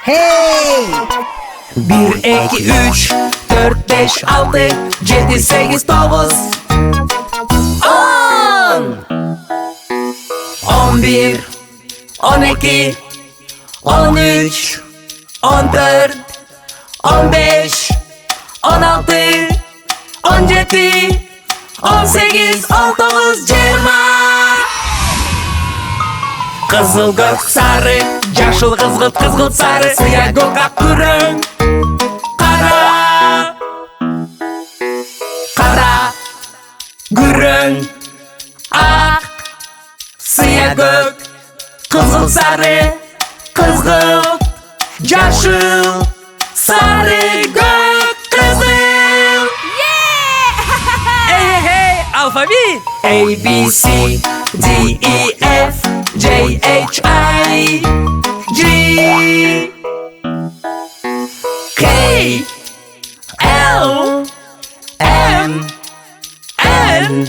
Hey! 1, 2, 3, 4, 5, 6, 7, 8, 9, 10, 11, 12, 13, 14, 15, 16, 17, 18, 19, 20. Kızıl gök sarı, yaşıl kızgıt kızgıt sarı, siyah gök akgürün, kara, kara, gürün, ak, siyah gök, kızıl sarı, kızgıt, yaşıl, sarı gök, kızıl. Hey hey hey, alfabet. A, B, C, D, E, F, J, H, I, G, K, L, M, N,